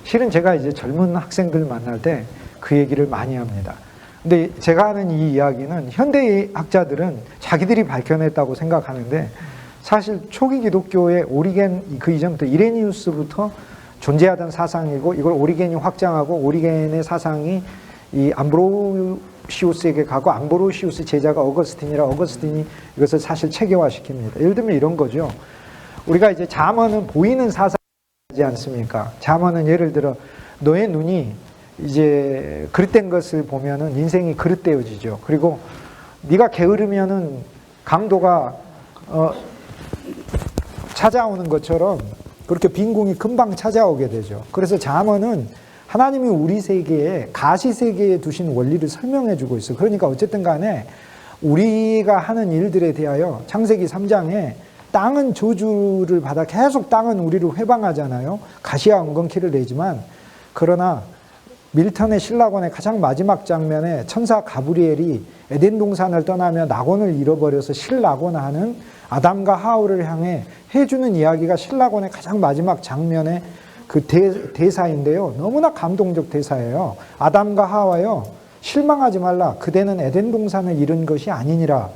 실은 제가 이제 젊은 학생들 만날 때 그 얘기를 많이 합니다. 근데 제가 하는 이 이야기는 현대학자들은 자기들이 밝혀냈다고 생각하는데 사실 초기 기독교의 오리겐, 그 이전부터 이레니우스부터 존재하던 사상이고, 이걸 오리겐이 확장하고, 오리겐의 사상이 이 암브로시우스에게 가고, 암브로시우스 제자가 어거스틴이라 어거스틴이 이것을 사실 체계화시킵니다. 예를 들면 이런 거죠. 우리가 이제 잠언은 보이는 사상이지 않습니까? 잠언은 예를 들어 너의 눈이 이제 그릇된 것을 보면은 인생이 그릇되어지죠. 그리고 네가 게으르면은 강도가 찾아오는 것처럼 그렇게 빈궁이 금방 찾아오게 되죠. 그래서 잠언은 하나님이 우리 세계에 가시 세계에 두신 원리를 설명해 주고 있어요. 그러니까 어쨌든 간에 우리가 하는 일들에 대하여 창세기 3장에 땅은 저주를 받아 계속 땅은 우리를 회방하잖아요. 가시와 엉겅퀴를 내지만, 그러나 밀턴의 신라곤의 가장 마지막 장면에 천사 가브리엘이 에덴 동산을 떠나며 낙원을 잃어버려서 실낙원하는 아담과 하울을 향해 해주는 이야기가 신라곤의 가장 마지막 장면의 그 대사인데요. 너무나 감동적 대사예요. 아담과 하와여, 실망하지 말라. 그대는 에덴 동산을 잃은 것이 아니니라.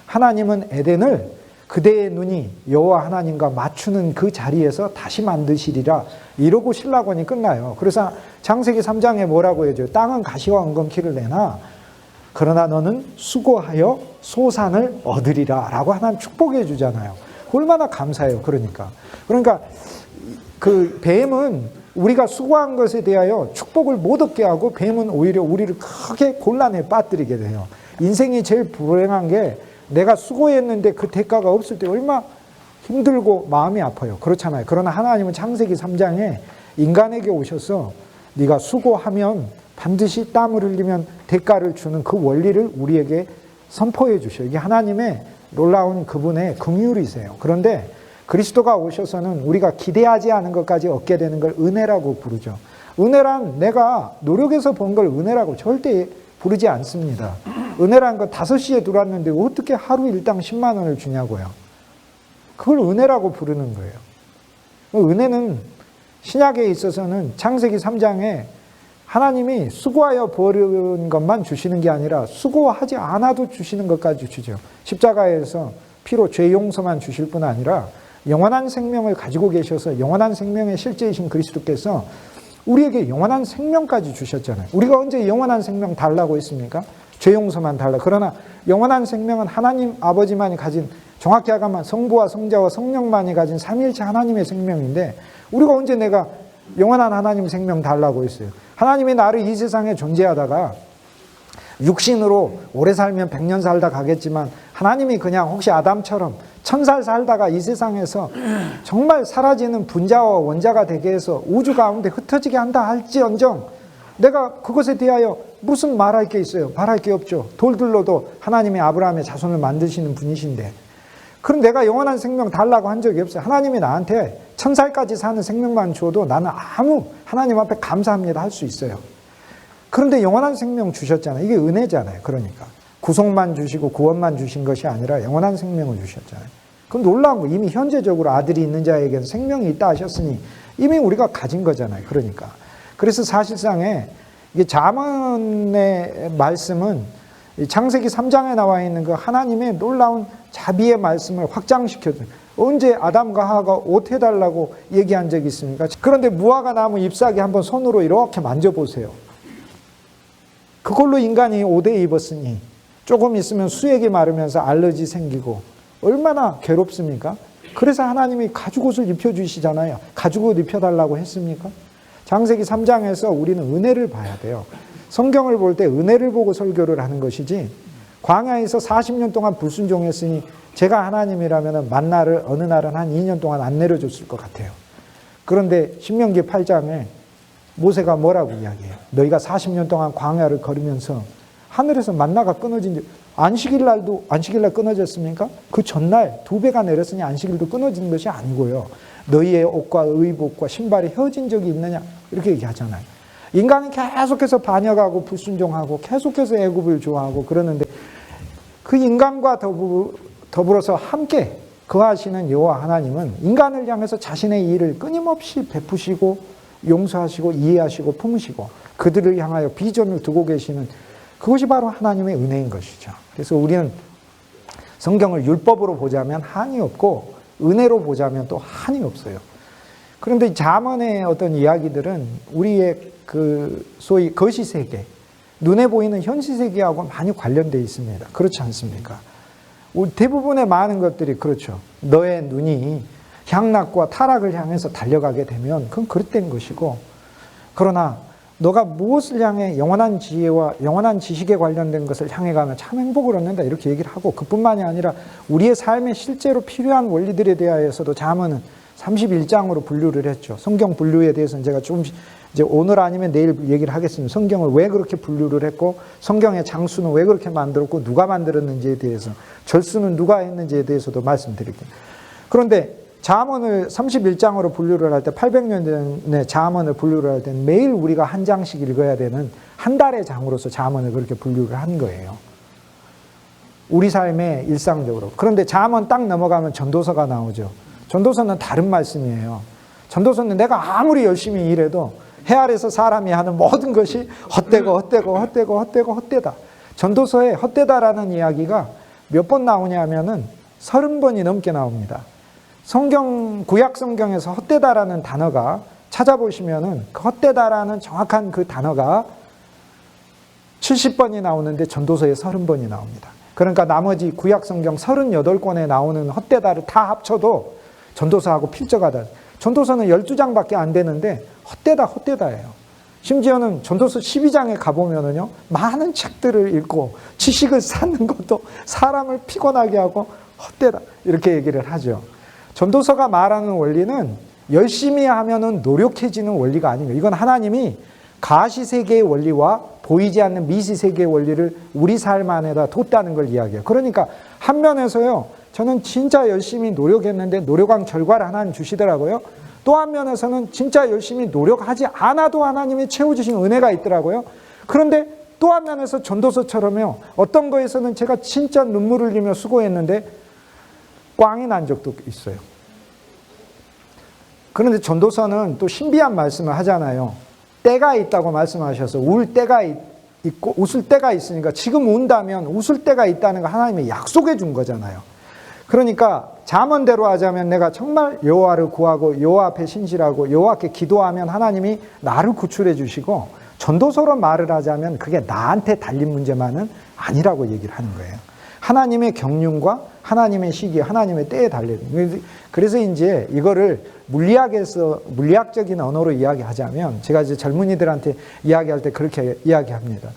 하나님은 에덴을 그대의 눈이 여호와 하나님과 맞추는 그 자리에서 다시 만드시리라. 이러고 신라곤이 끝나요. 그래서 창세기 3장에 뭐라고 해줘요? 땅은 가시와 엉겅퀴를 내나 그러나 너는 수고하여 소산을 얻으리라 라고 하나님 축복해 주잖아요. 얼마나 감사해요. 그러니까 그 뱀은 우리가 수고한 것에 대하여 축복을 못 얻게 하고, 뱀은 오히려 우리를 크게 곤란에 빠뜨리게 돼요. 인생이 제일 불행한 게 내가 수고했는데 그 대가가 없을 때 얼마나 힘들고 마음이 아파요. 그렇잖아요. 그러나 하나님은 창세기 3장에 인간에게 오셔서 네가 수고하면 반드시 땀을 흘리면 대가를 주는 그 원리를 우리에게 선포해 주셔요. 이게 하나님의 놀라운 그분의 긍휼이세요. 그런데 그리스도가 오셔서는 우리가 기대하지 않은 것까지 얻게 되는 걸 은혜라고 부르죠. 은혜란 내가 노력해서 번 걸 은혜라고 절대 부르지 않습니다. 은혜란 건 5시에 들어왔는데 어떻게 하루 일당 10만 원을 주냐고요. 그걸 은혜라고 부르는 거예요. 은혜는 신약에 있어서는 창세기 3장에 하나님이 수고하여 버린 것만 주시는 게 아니라 수고하지 않아도 주시는 것까지 주죠. 십자가에서 피로 죄 용서만 주실 뿐 아니라 영원한 생명을 가지고 계셔서 영원한 생명의 실제이신 그리스도께서 우리에게 영원한 생명까지 주셨잖아요. 우리가 언제 영원한 생명 달라고 했습니까? 죄 용서만 달라. 그러나 영원한 생명은 하나님 아버지만이 가진, 정확히 하면 성부와 성자와 성령만이 가진 삼위일체 하나님의 생명인데, 우리가 언제 내가 영원한 하나님 생명 달라고 했어요? 하나님이 나를 이 세상에 존재하다가 육신으로 오래 살면 100년 살다 가겠지만, 하나님이 그냥 혹시 아담처럼 1000살 살다가 이 세상에서 정말 사라지는 분자와 원자가 되게 해서 우주 가운데 흩어지게 한다 할지언정 내가 그것에 대하여 무슨 말할 게 있어요? 말할 게 없죠. 돌들로도 하나님이 아브라함의 자손을 만드시는 분이신데, 그럼 내가 영원한 생명 달라고 한 적이 없어요. 하나님이 나한테 1000살까지 사는 생명만 줘도 나는 아무 하나님 앞에 감사합니다 할 수 있어요. 그런데 영원한 생명 주셨잖아요. 이게 은혜잖아요. 그러니까 구속만 주시고 구원만 주신 것이 아니라 영원한 생명을 주셨잖아요. 그럼 놀라운 거, 이미 현재적으로 아들이 있는 자에게는 생명이 있다 하셨으니 이미 우리가 가진 거잖아요. 그러니까 그래서 사실상에 이게 잠언의 말씀은 창세기 3장에 나와 있는 그 하나님의 놀라운 자비의 말씀을 확장시켜줘요. 언제 아담과 하와가 옷 해달라고 얘기한 적이 있습니까? 그런데 무화과 나무 잎사귀 한번 손으로 이렇게 만져보세요. 그걸로 인간이 옷에 입었으니 조금 있으면 수액이 마르면서 알러지 생기고 얼마나 괴롭습니까? 그래서 하나님이 가죽옷을 입혀주시잖아요. 가죽옷 입혀달라고 했습니까? 창세기 3장에서 우리는 은혜를 봐야 돼요. 성경을 볼 때 은혜를 보고 설교를 하는 것이지, 광야에서 40년 동안 불순종했으니 제가 하나님이라면 만나를 어느 날은 한 2년 동안 안 내려줬을 것 같아요. 그런데 신명기 8장에 모세가 뭐라고 이야기해요? 너희가 40년 동안 광야를 걸으면서 하늘에서 만나가 끊어진, 안식일 날 끊어졌습니까? 그 전날 2배가 내렸으니 안식일도 끊어진 것이 아니고요. 너희의 옷과 의복과 신발이 헤어진 적이 있느냐? 이렇게 얘기하잖아요. 인간은 계속해서 반역하고 불순종하고 계속해서 애굽을 좋아하고 그러는데, 그 인간과 더불어서 함께 거하시는 여호와 하나님은 인간을 향해서 자신의 일을 끊임없이 베푸시고 용서하시고 이해하시고 품으시고 그들을 향하여 비전을 두고 계시는 그것이 바로 하나님의 은혜인 것이죠. 그래서 우리는 성경을 율법으로 보자면 한이 없고 은혜로 보자면 또 한이 없어요. 그런데 잠언의 어떤 이야기들은 우리의 그 소위 거시 세계, 눈에 보이는 현실 세계하고 많이 관련되어 있습니다. 그렇지 않습니까? 대부분의 많은 것들이 그렇죠. 너의 눈이 향락과 타락을 향해서 달려가게 되면 그건 그릇된 것이고, 그러나 너가 무엇을 향해 영원한 지혜와 영원한 지식에 관련된 것을 향해 가면 참 행복을 얻는다 이렇게 얘기를 하고, 그뿐만이 아니라 우리의 삶에 실제로 필요한 원리들에 대하여서도 잠언은 31장으로 분류를 했죠. 성경 분류에 대해서는 제가 조금씩 이제 오늘 아니면 내일 얘기를 하겠습니다. 성경을 왜 그렇게 분류를 했고, 성경의 장수는 왜 그렇게 만들었고, 누가 만들었는지에 대해서, 절수는 누가 했는지에 대해서도 말씀드릴게요. 그런데 잠언을 31장으로 분류를 할 때, 800년 전에 잠언을 분류를 할 때는 매일 우리가 한 장씩 읽어야 되는 한 달의 장으로서 잠언을 그렇게 분류를 한 거예요. 우리 삶에 일상적으로. 그런데 잠언 딱 넘어가면 전도서가 나오죠. 전도서는 다른 말씀이에요. 전도서는 내가 아무리 열심히 일해도 해 아래서 사람이 하는 모든 것이 헛되다. 전도서에 헛되다라는 이야기가 몇 번 나오냐면은 30번이 넘게 나옵니다. 구약 성경에서 헛되다라는 단어가 찾아보시면은 그 헛되다라는 정확한 그 단어가 70번이 나오는데 전도서에 30번이 나옵니다. 그러니까 나머지 구약 성경 38권에 나오는 헛되다를 다 합쳐도 전도서하고 필적하다. 전도서는 12장밖에 안 되는데 헛되다예요. 심지어는 전도서 12장에 가보면은요, 많은 책들을 읽고 지식을 쌓는 것도 사람을 피곤하게 하고 헛되다 이렇게 얘기를 하죠. 전도서가 말하는 원리는 열심히 하면은 노력해지는 원리가 아닙니다. 이건 하나님이 가시세계의 원리와 보이지 않는 미시세계의 원리를 우리 삶 안에다 뒀다는 걸 이야기해요. 그러니까 한 면에서요, 저는 진짜 열심히 노력했는데 노력한 결과를 하나님 주시더라고요. 또 한 면에서는 진짜 열심히 노력하지 않아도 하나님이 채워주신 은혜가 있더라고요. 그런데 또 한 면에서 전도서처럼요, 어떤 거에서는 제가 진짜 눈물을 흘리며 수고했는데 꽝이 난 적도 있어요. 그런데 전도서는 또 신비한 말씀을 하잖아요. 때가 있다고 말씀하셔서 울 때가 있고 웃을 때가 있으니까 지금 운다면 웃을 때가 있다는 거 하나님이 약속해 준 거잖아요. 그러니까 잠언대로 하자면 내가 정말 여호와를 구하고 여호와 앞에 신실하고 여호와께 기도하면 하나님이 나를 구출해 주시고, 전도서로 말을 하자면 그게 나한테 달린 문제만은 아니라고 얘기를 하는 거예요. 하나님의 경륜과 하나님의 시기, 하나님의 때에 달려요. 그래서 이제 이거를 물리학적인 언어로 이야기하자면, 제가 이제 젊은이들한테 이야기할 때 그렇게 이야기합니다.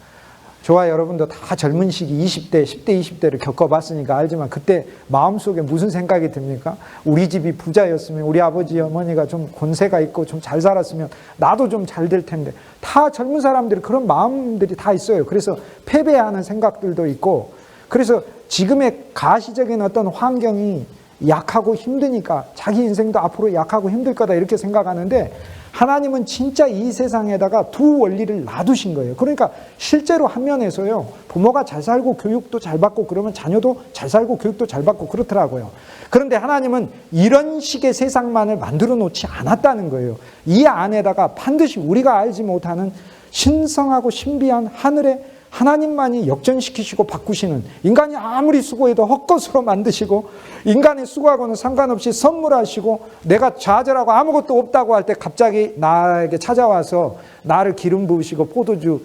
저와 여러분도 다 젊은 시기 20대, 10대, 20대를 겪어봤으니까 알지만 그때 마음속에 무슨 생각이 듭니까? 우리 집이 부자였으면, 우리 아버지 어머니가 좀 권세가 있고 좀 잘 살았으면 나도 좀 잘 될 텐데, 다 젊은 사람들이 그런 마음들이 다 있어요. 그래서 패배하는 생각들도 있고, 그래서 지금의 가시적인 어떤 환경이 약하고 힘드니까 자기 인생도 앞으로 약하고 힘들 거다 이렇게 생각하는데, 하나님은 진짜 이 세상에다가 두 원리를 놔두신 거예요. 그러니까 실제로 한 면에서요, 부모가 잘 살고 교육도 잘 받고 그러면 자녀도 잘 살고 교육도 잘 받고 그렇더라고요. 그런데 하나님은 이런 식의 세상만을 만들어 놓지 않았다는 거예요. 이 안에다가 반드시 우리가 알지 못하는 신성하고 신비한 하늘의 하나님만이 역전시키시고 바꾸시는, 인간이 아무리 수고해도 헛것으로 만드시고, 인간의 수고하고는 상관없이 선물하시고, 내가 좌절하고 아무것도 없다고 할 때 갑자기 나에게 찾아와서 나를 기름 부으시고 포도주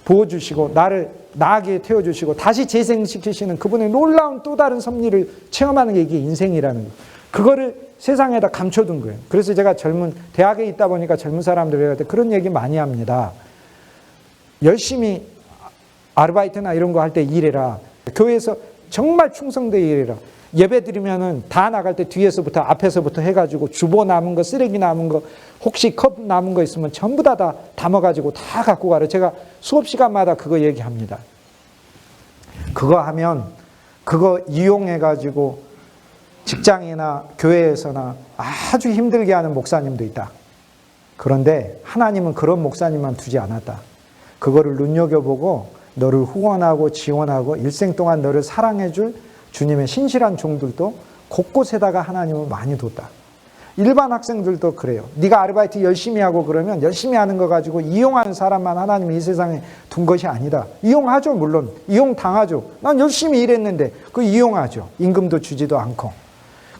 부어주시고 나를 나게 태워주시고 다시 재생시키시는 그분의 놀라운 또 다른 섭리를 체험하는 게 이게 인생이라는 거예요. 그거를 세상에다 감춰둔 거예요. 그래서 제가 대학에 있다 보니까 젊은 사람들한테 그런 얘기 많이 합니다. 열심히 아르바이트나 이런 거 할 때 일해라. 교회에서 정말 충성되게 일해라. 예배 드리면은 다 나갈 때 뒤에서부터 앞에서부터 해가지고 주보 남은 거, 쓰레기 남은 거, 혹시 컵 남은 거 있으면 전부 다 담아가지고 다 갖고 가라. 제가 수업 시간마다 그거 얘기합니다. 그거 하면 그거 이용해가지고 직장이나 교회에서나 아주 힘들게 하는 목사님도 있다. 그런데 하나님은 그런 목사님만 두지 않았다. 그거를 눈여겨보고 너를 후원하고 지원하고 일생 동안 너를 사랑해줄 주님의 신실한 종들도 곳곳에다가 하나님은 많이 뒀다. 일반 학생들도 그래요. 네가 아르바이트 열심히 하고 그러면 열심히 하는 거 가지고 이용하는 사람만 하나님이 이 세상에 둔 것이 아니다. 이용하죠. 물론 이용당하죠. 난 열심히 일했는데 그 이용하죠. 임금도 주지도 않고.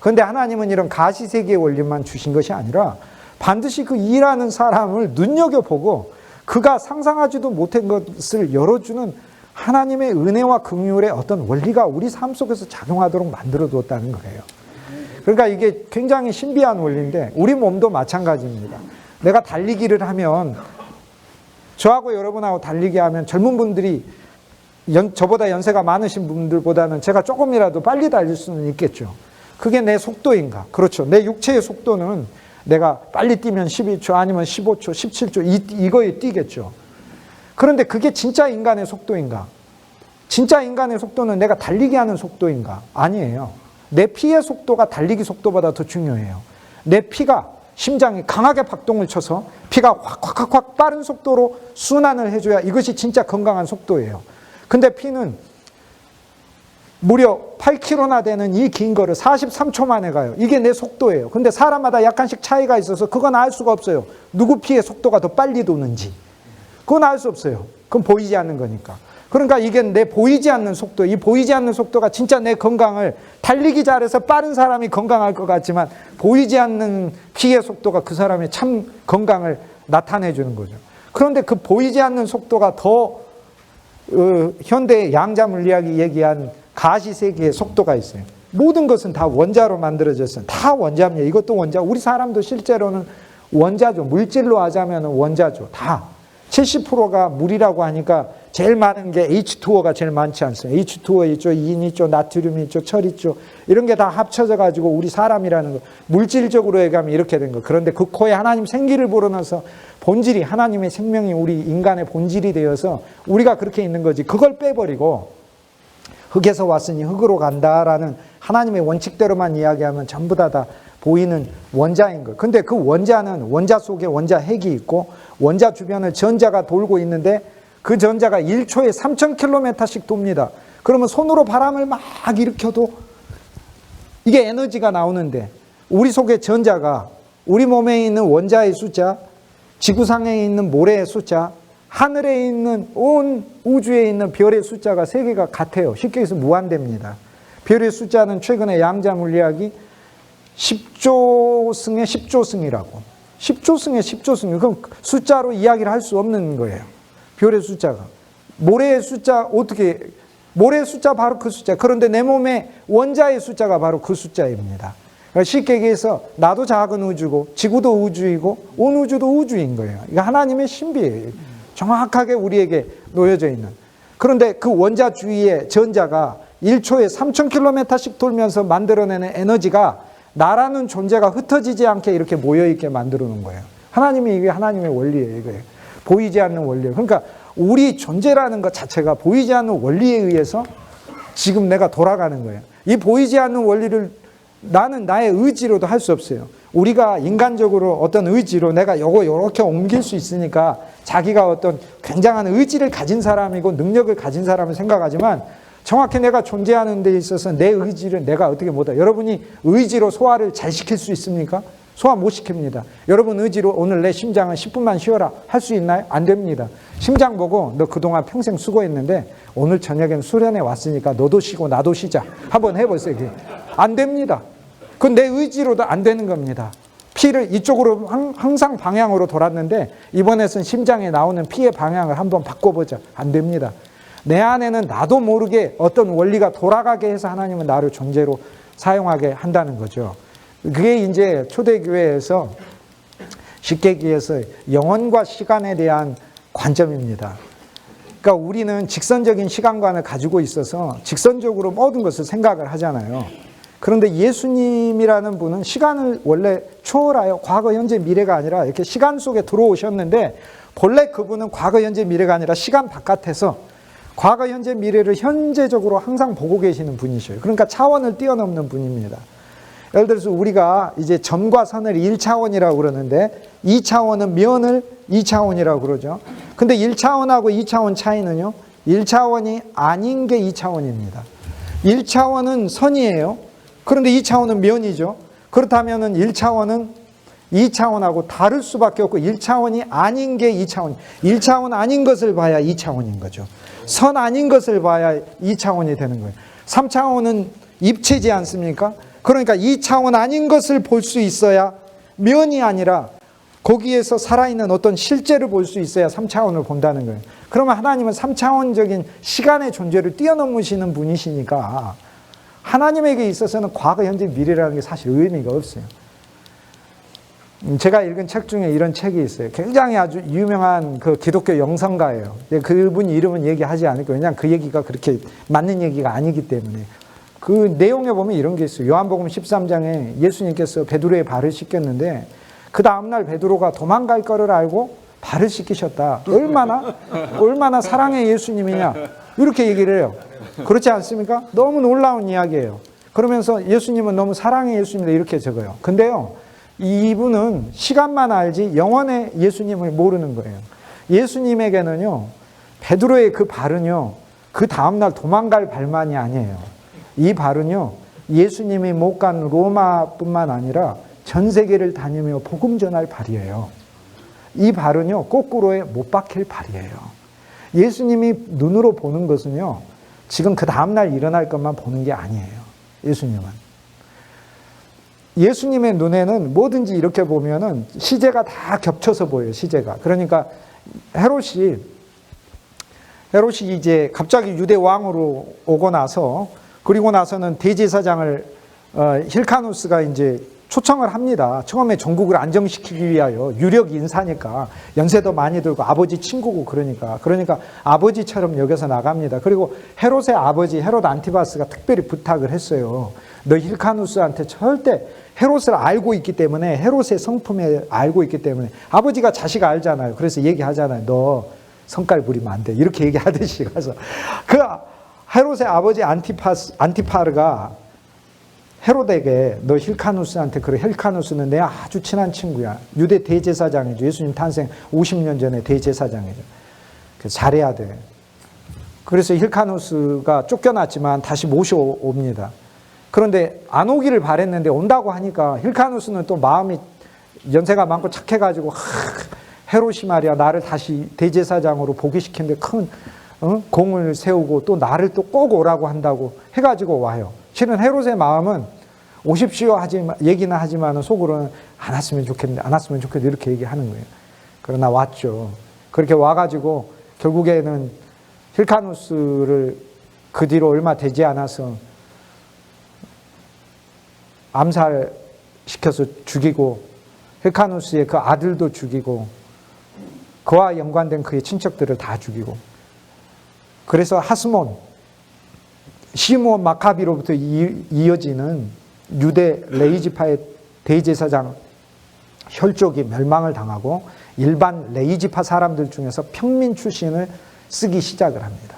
그런데 하나님은 이런 가시세계의 원리만 주신 것이 아니라 반드시 그 일하는 사람을 눈여겨보고 그가 상상하지도 못한 것을 열어주는 하나님의 은혜와 긍휼의 어떤 원리가 우리 삶 속에서 작용하도록 만들어 두었다는 거예요. 그러니까 이게 굉장히 신비한 원리인데 우리 몸도 마찬가지입니다. 내가 달리기를 하면 저하고 여러분하고 달리기 하면 젊은 분들이 저보다 연세가 많으신 분들보다는 제가 조금이라도 빨리 달릴 수는 있겠죠. 그게 내 속도인가? 그렇죠. 내 육체의 속도는 내가 빨리 뛰면 12초 아니면 15초, 17초 이거에 뛰겠죠. 그런데 그게 진짜 인간의 속도인가? 진짜 인간의 속도는 내가 달리기 하는 속도인가? 아니에요. 내 피의 속도가 달리기 속도보다 더 중요해요. 내 피가 심장이 강하게 박동을 쳐서 피가 확 빠른 속도로 순환을 해줘야 이것이 진짜 건강한 속도예요. 근데 피는 무려 8km나 되는 이 긴 거를 43초 만에 가요. 이게 내 속도예요. 근데 사람마다 약간씩 차이가 있어서 그건 알 수가 없어요. 누구 피의 속도가 더 빨리 도는지. 그건 알 수 없어요. 그건 보이지 않는 거니까. 그러니까 이게 내 보이지 않는 속도, 이 보이지 않는 속도가 진짜 내 건강을 달리기 잘해서 빠른 사람이 건강할 것 같지만 보이지 않는 피의 속도가 그 사람의 참 건강을 나타내 주는 거죠. 그런데 그 보이지 않는 속도가 더 현대 양자 물리학이 얘기한 가시세계의 속도가 있어요. 모든 것은 다 원자로 만들어졌어요. 다 원자입니다. 이것도 원자. 우리 사람도 실제로는 원자죠. 물질로 하자면 원자죠. 다. 70%가 물이라고 하니까 제일 많은 게 H2O가 제일 많지 않습니까? H2O 있죠, 인 있죠, 나트륨 있죠, 철 있죠. 이런 게 다 합쳐져 가지고 우리 사람이라는 거. 물질적으로 얘기하면 이렇게 된 거. 그런데 그 코에 하나님 생기를 불어넣어서 본질이 하나님의 생명이 우리 인간의 본질이 되어서 우리가 그렇게 있는 거지. 그걸 빼버리고 흙에서 왔으니 흙으로 간다라는 하나님의 원칙대로만 이야기하면 전부 다 보이는 원자인 거예요. 근데 그 원자는 원자 속에 원자 핵이 있고 원자 주변을 전자가 돌고 있는데 그 전자가 1초에 3000km씩 돕니다. 그러면 손으로 바람을 막 일으켜도 이게 에너지가 나오는데 우리 속에 전자가 우리 몸에 있는 원자의 숫자, 지구상에 있는 모래의 숫자, 하늘에 있는 온 우주에 있는 별의 숫자가 세 개가 같아요. 쉽게 해서 무한대입니다. 별의 숫자는 최근에 양자 물리학이 10조승의 10조승이라고. 10조승의 10조승. 그럼 숫자로 이야기를 할 수 없는 거예요. 별의 숫자가. 모래의 숫자 어떻게, 모래의 숫자 바로 그 숫자. 그런데 내 몸에 원자의 숫자가 바로 그 숫자입니다. 그러니까 쉽게 얘기해서 나도 작은 우주고 지구도 우주이고 온 우주도 우주인 거예요. 이거 하나님의 신비예요. 정확하게 우리에게 놓여져 있는. 그런데 그 원자 주위의 전자가 1초에 3000km씩 돌면서 만들어내는 에너지가 나라는 존재가 흩어지지 않게 이렇게 모여있게 만들어 놓은 거예요. 하나님이 이게 하나님의 원리예요. 이거예요. 보이지 않는 원리예요. 그러니까 우리 존재라는 것 자체가 보이지 않는 원리에 의해서 지금 내가 돌아가는 거예요. 이 보이지 않는 원리를 나는 나의 의지로도 할 수 없어요. 우리가 인간적으로 어떤 의지로 내가 이렇게 옮길 수 있으니까 자기가 어떤 굉장한 의지를 가진 사람이고 능력을 가진 사람을 생각하지만 정확히 내가 존재하는 데 있어서 내 의지를 내가 어떻게 못해. 여러분이 의지로 소화를 잘 시킬 수 있습니까? 소화 못 시킵니다. 여러분 의지로 오늘 내 심장을 10분만 쉬어라 할 수 있나요? 안 됩니다. 심장 보고 너 그동안 평생 수고했는데 오늘 저녁엔 수련회 왔으니까 너도 쉬고 나도 쉬자. 한번 해보세요. 안 됩니다. 그건 내 의지로도 안 되는 겁니다. 피를 이쪽으로 항상 방향으로 돌았는데 이번에는 심장에 나오는 피의 방향을 한번 바꿔보자. 안 됩니다. 내 안에는 나도 모르게 어떤 원리가 돌아가게 해서 하나님은 나를 존재로 사용하게 한다는 거죠. 그게 이제 초대교회에서 쉽게 얘기해서 영혼과 시간에 대한 관점입니다. 그러니까 우리는 직선적인 시간관을 가지고 있어서 직선적으로 모든 것을 생각을 하잖아요. 그런데 예수님이라는 분은 시간을 원래 초월하여 과거, 현재, 미래가 아니라 이렇게 시간 속에 들어오셨는데 본래 그분은 과거, 현재, 미래가 아니라 시간 바깥에서 과거, 현재, 미래를 현재적으로 항상 보고 계시는 분이셔요. 그러니까 차원을 뛰어넘는 분입니다. 예를 들어서 우리가 이제 점과 선을 1차원이라고 그러는데 2차원은 면을 2차원이라고 그러죠. 근데 1차원하고 2차원 차이는요. 1차원이 아닌 게 2차원입니다. 1차원은 선이에요. 그런데 2차원은 면이죠. 그렇다면은 1차원은 2차원하고 다를 수밖에 없고 1차원이 아닌 게 2차원. 1차원 아닌 것을 봐야 2차원인 거죠. 선 아닌 것을 봐야 2차원이 되는 거예요. 3차원은 입체지 않습니까? 그러니까 2차원 아닌 것을 볼 수 있어야 면이 아니라 거기에서 살아있는 어떤 실제를 볼 수 있어야 3차원을 본다는 거예요. 그러면 하나님은 3차원적인 시간의 존재를 뛰어넘으시는 분이시니까 하나님에게 있어서는 과거, 현재, 미래라는 게 사실 의미가 없어요. 제가 읽은 책 중에 이런 책이 있어요. 굉장히 아주 유명한 그 기독교 영성가예요. 그분 이름은 얘기하지 않을게요. 왜냐하면 그 얘기가 그렇게 맞는 얘기가 아니기 때문에. 그 내용에 보면 이런 게 있어요. 요한복음 13장에 예수님께서 베드로의 발을 씻겼는데 그 다음날 베드로가 도망갈 거를 알고 발을 씻기셨다. 얼마나 사랑의 예수님이냐. 이렇게 얘기를 해요. 그렇지 않습니까? 너무 놀라운 이야기예요. 그러면서 예수님은 너무 사랑의 예수님이다. 이렇게 적어요. 근데요. 이분은 시간만 알지 영원의 예수님을 모르는 거예요. 예수님에게는요. 베드로의 그 발은요. 그 다음날 도망갈 발만이 아니에요. 이 발은요. 예수님이 못 간 로마뿐만 아니라 전 세계를 다니며 복음 전할 발이에요. 이 발은요. 거꾸로에 못 박힐 발이에요. 예수님이 눈으로 보는 것은요. 지금 그 다음날 일어날 것만 보는 게 아니에요. 예수님은. 예수님의 눈에는 뭐든지 이렇게 보면은 시제가 다 겹쳐서 보여요. 시제가. 그러니까 헤롯이 이제 갑자기 유대 왕으로 오고 나서 그리고 나서는 대제사장을 힐카누스가 이제 초청을 합니다. 처음에 전국을 안정시키기 위하여 유력 인사니까 연세도 많이 들고 아버지 친구고 그러니까 아버지처럼 여겨서 나갑니다. 그리고 헤롯의 아버지 헤롯 안티바스가 특별히 부탁을 했어요. 너 힐카누스한테 절대 헤롯을 알고 있기 때문에 헤롯의 성품에 알고 있기 때문에 아버지가 자식 알잖아요. 그래서 얘기하잖아요. 너 성깔 부리면 안 돼. 이렇게 얘기하듯이 가서 그 헤롯의 아버지 안티파르가 헤롯에게 너 힐카누스한테 그래. 힐카누스는 내 아주 친한 친구야. 유대 대제사장이죠. 예수님 탄생 50년 전에 대제사장이죠. 그래서 잘해야 돼. 그래서 힐카누스가 쫓겨났지만 다시 모셔옵니다. 그런데 안 오기를 바랬는데 온다고 하니까 힐카누스는 또 마음이 연세가 많고 착해가지고 헤롯이 말이야 나를 다시 대제사장으로 복위시키는데 큰 공을 세우고 또 나를 또 꼭 오라고 한다고 해가지고 와요. 실은 헤롯의 마음은 오십시오 얘기는 하지만 속으로는 안 왔으면 좋겠는데 이렇게 얘기하는 거예요. 그러나 왔죠. 그렇게 와가지고 결국에는 힐카누스를 그 뒤로 얼마 되지 않아서 암살시켜서 죽이고 힐카누스의 그 아들도 죽이고 그와 연관된 그의 친척들을 다 죽이고 그래서 하스몬 시므온 마카비로부터 이어지는 유대 레이지파의 대제사장 혈족이 멸망을 당하고 일반 레이지파 사람들 중에서 평민 출신을 쓰기 시작을 합니다.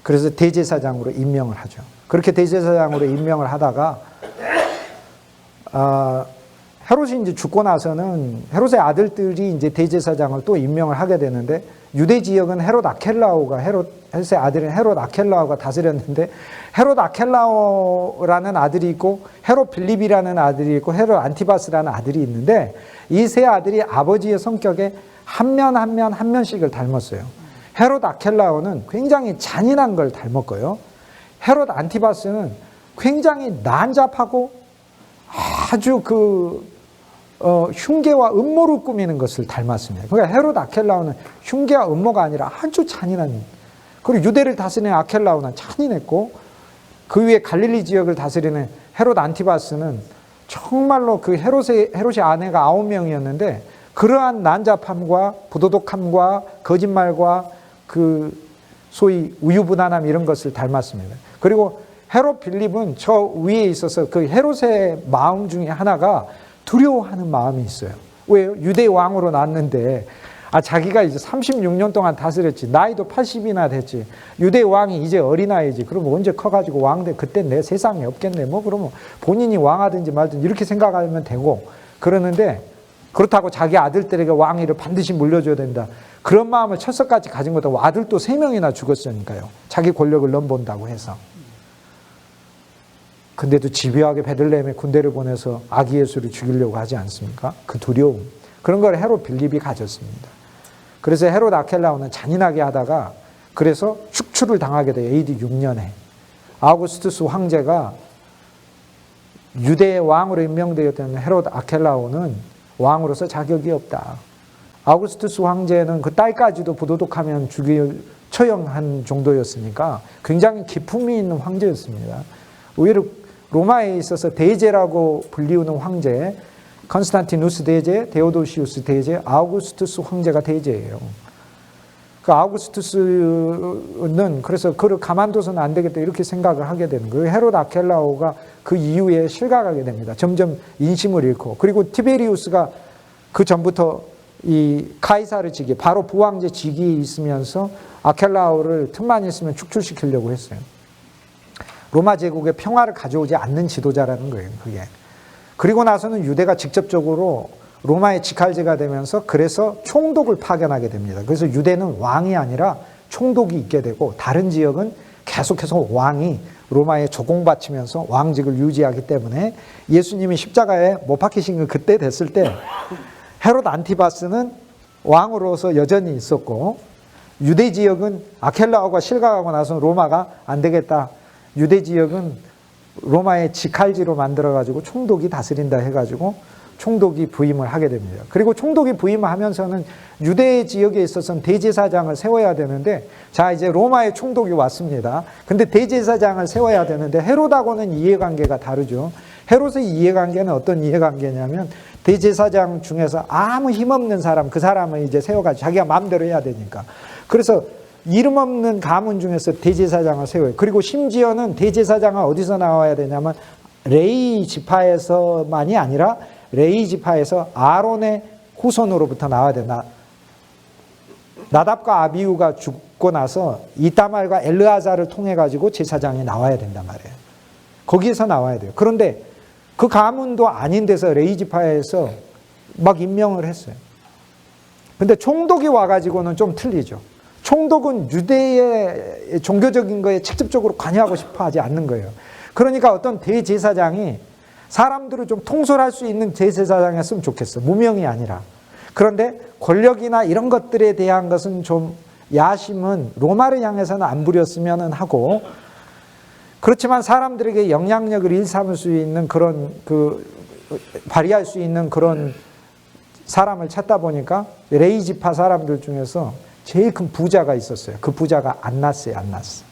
그래서 대제사장으로 임명을 하죠. 그렇게 대제사장으로 임명을 하다가 헤롯이 이제 죽고 나서는 헤롯의 아들들이 이제 대제사장을 또 임명을 하게 되는데 유대 지역은 헤롯 아켈라오가 헤롯의 아들인 헤롯 아켈라오가 다스렸는데 헤롯 아켈라오라는 아들이 있고 헤롯 빌립이라는 아들이 있고 헤롯 안티바스라는 아들이 있는데 이 세 아들이 아버지의 성격에 한 면씩을 닮았어요. 헤롯 아켈라오는 굉장히 잔인한 걸 닮았고요. 헤롯 안티바스는 굉장히 난잡하고 아주 흉계와 음모를 꾸미는 것을 닮았습니다. 그러니까 헤롯 아켈라오는 흉계와 음모가 아니라 아주 잔인한, 그리고 유대를 다스리는 아켈라오는 잔인했고 그 위에 갈릴리 지역을 다스리는 헤롯 안티바스는 정말로 그 헤롯의 아내가 9명이었는데 그러한 난잡함과 부도덕함과 거짓말과 그 소위 우유부단함 이런 것을 닮았습니다. 그리고 헤롯 빌립은 저 위에 있어서 그 헤롯의 마음 중에 하나가 두려워하는 마음이 있어요. 왜요? 유대 왕으로 났는데 자기가 이제 36년 동안 다스렸지. 나이도 80이나 됐지. 유대 왕이 이제 어린아이지. 그럼 언제 커가지고 왕 돼? 그때 내 세상에 없겠네. 뭐 그러면 본인이 왕하든지 말든지 이렇게 생각하면 되고 그러는데 그렇다고 자기 아들들에게 왕위를 반드시 물려줘야 된다. 그런 마음을 철석같이 가진 것도 아들도 3명이나 죽었으니까요. 자기 권력을 넘본다고 해서. 근데도 집요하게 베들레헴에 군대를 보내서 아기 예수를 죽이려고 하지 않습니까? 그 두려움. 그런 걸 헤롯 빌립이 가졌습니다. 그래서 헤롯 아켈라오는 잔인하게 하다가 그래서 축출을 당하게 돼요. AD 6년에. 아우구스투스 황제가 유대의 왕으로 임명되었던 헤롯 아켈라오는 왕으로서 자격이 없다. 아우구스투스 황제는 그 딸까지도 부도덕하면 처형한 정도였으니까 굉장히 기품이 있는 황제였습니다. 오히려 로마에 있어서 대제라고 불리우는 황제, 컨스탄티누스 대제, 데오도시우스 대제, 아우구스투스 황제가 대제예요. 그 아우구스투스는 그래서 그를 가만둬서는 안 되겠다 이렇게 생각을 하게 되는 거예요. 헤롯 아켈라오가 그 이후에 실각하게 됩니다. 점점 인심을 잃고. 그리고 티베리우스가 그 전부터 이 카이사르 직위, 바로 부황제 직위에 있으면서 아켈라오를 틈만 있으면 축출시키려고 했어요. 로마 제국의 평화를 가져오지 않는 지도자라는 거예요, 그게. 그리고 나서는 유대가 직접적으로 로마의 직할제가 되면서 그래서 총독을 파견하게 됩니다. 그래서 유대는 왕이 아니라 총독이 있게 되고 다른 지역은 계속해서 왕이 로마에 조공바치면서 왕직을 유지하기 때문에 예수님이 십자가에 못 박히신 그 그때 됐을 때 헤롯 안티바스는 왕으로서 여전히 있었고 유대 지역은 아켈라오가 실각하고 나서 로마가 안 되겠다. 유대 지역은 로마의 직할지로 만들어가지고 총독이 다스린다 해가지고 총독이 부임을 하게 됩니다. 그리고 총독이 부임을 하면서는 유대 지역에 있어서는 대제사장을 세워야 되는데 자 이제 로마의 총독이 왔습니다. 근데 대제사장을 세워야 되는데 헤롯하고는 이해관계가 다르죠. 헤롯의 이해관계는 어떤 이해관계냐면 대제사장 중에서 아무 힘없는 사람 그 사람을 이제 세워가지고 자기가 마음대로 해야 되니까 그래서 이름 없는 가문 중에서 대제사장을 세워요. 그리고 심지어는 대제사장은 어디서 나와야 되냐면 레위 지파에서만이 아니라 레위 지파에서 아론의 후손으로부터 나와야 된다. 나답과 아비후가 죽고 나서 이따말과 엘르아자를 통해 가지고 제사장이 나와야 된단 말이에요. 거기에서 나와야 돼요. 그런데 그 가문도 아닌 데서 레위 지파에서 막 임명을 했어요. 근데 총독이 와가지고는 좀 틀리죠. 총독은 유대의 종교적인 거에 직접적으로 관여하고 싶어 하지 않는 거예요. 그러니까 어떤 대제사장이 사람들을 좀 통솔할 수 있는 대제사장이었으면 좋겠어. 무명이 아니라. 그런데 권력이나 이런 것들에 대한 것은 좀 야심은 로마를 향해서는 안 부렸으면 하고 그렇지만 사람들에게 영향력을 일삼을 수 있는 그런 발휘할 수 있는 그런 사람을 찾다 보니까 레위 지파 사람들 중에서 제일 큰 부자가 있었어요. 그 부자가 안나스예요, 안나스.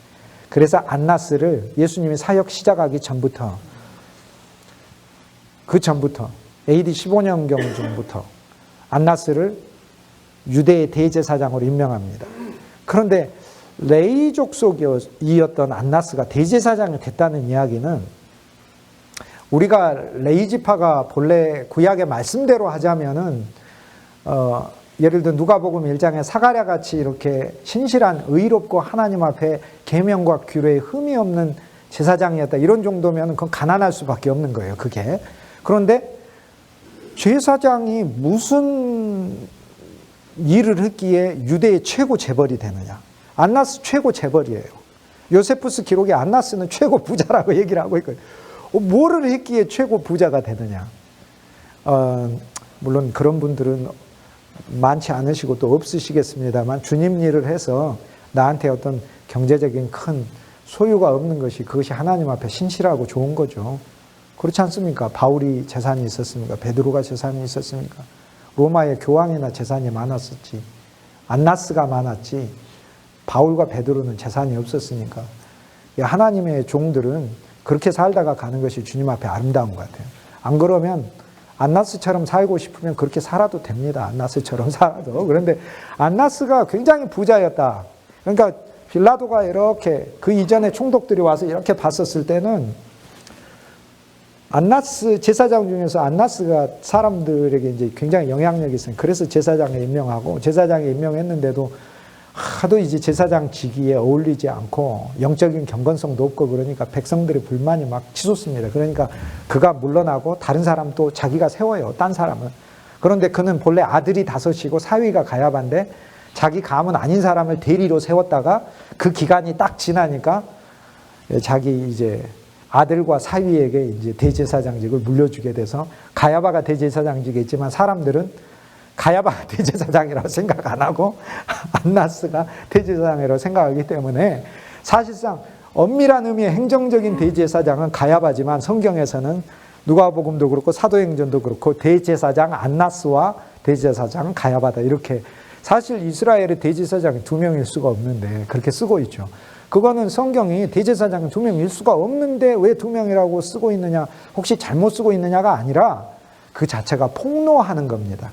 그래서 안나스를 예수님이 사역 시작하기 전부터 AD 15년경 전부터 안나스를 유대의 대제사장으로 임명합니다. 그런데 레위 족속이었던 안나스가 대제사장이 됐다는 이야기는 우리가 레위 지파가 본래 구약의 말씀대로 하자면은 예를 들어 누가복음 1장에 사가랴 같이 이렇게 신실한 의롭고 하나님 앞에 계명과 규례에 흠이 없는 제사장이었다. 이런 정도면 그건 가난할 수밖에 없는 거예요. 그게. 그런데 제사장이 무슨 일을 했기에 유대의 최고 재벌이 되느냐. 안나스 최고 재벌이에요. 요세푸스 기록에 안나스는 최고 부자라고 얘기를 하고 있거든요. 뭐를 했기에 최고 부자가 되느냐. 물론 그런 분들은 많지 않으시고 또 없으시겠습니다만 주님 일을 해서 나한테 어떤 경제적인 큰 소유가 없는 것이 그것이 하나님 앞에 신실하고 좋은 거죠. 그렇지 않습니까? 바울이 재산이 있었습니까? 베드로가 재산이 있었습니까? 로마의 교황이나 재산이 많았었지. 안나스가 많았지. 바울과 베드로는 재산이 없었으니까. 하나님의 종들은 그렇게 살다가 가는 것이 주님 앞에 아름다운 것 같아요. 안 그러면 안나스처럼 살고 싶으면 그렇게 살아도 됩니다. 안나스처럼 살아도. 그런데 안나스가 굉장히 부자였다. 그러니까 빌라도가 이렇게 그 이전에 총독들이 와서 이렇게 봤었을 때는 안나스 제사장 중에서 안나스가 사람들에게 이제 굉장히 영향력이 있어요. 그래서 제사장에 임명하고 제사장에 임명했는데도 하도 이제 제사장 직위에 어울리지 않고 영적인 경건성도 없고 그러니까 백성들의 불만이 막 치솟습니다. 그러니까 그가 물러나고 다른 사람 또 자기가 세워요. 딴 사람은. 그런데 그는 본래 아들이 5이고 사위가 가야반데 자기 가문 아닌 사람을 대리로 세웠다가 그 기간이 딱 지나니까 자기 이제 아들과 사위에게 이제 대제사장직을 물려주게 돼서 가야바가 대제사장직에 있지만 사람들은 가야바가 대제사장이라고 생각 안 하고 안나스가 대제사장이라고 생각하기 때문에 사실상 엄밀한 의미의 행정적인 대제사장은 가야바지만 성경에서는 누가복음도 그렇고 사도행전도 그렇고 대제사장 안나스와 대제사장 가야바다 이렇게 사실 이스라엘의 대제사장이 2명일 수가 없는데 그렇게 쓰고 있죠. 그거는 성경이 대제사장은 2명일 수가 없는데 왜 2명이라고 쓰고 있느냐 혹시 잘못 쓰고 있느냐가 아니라 그 자체가 폭로하는 겁니다.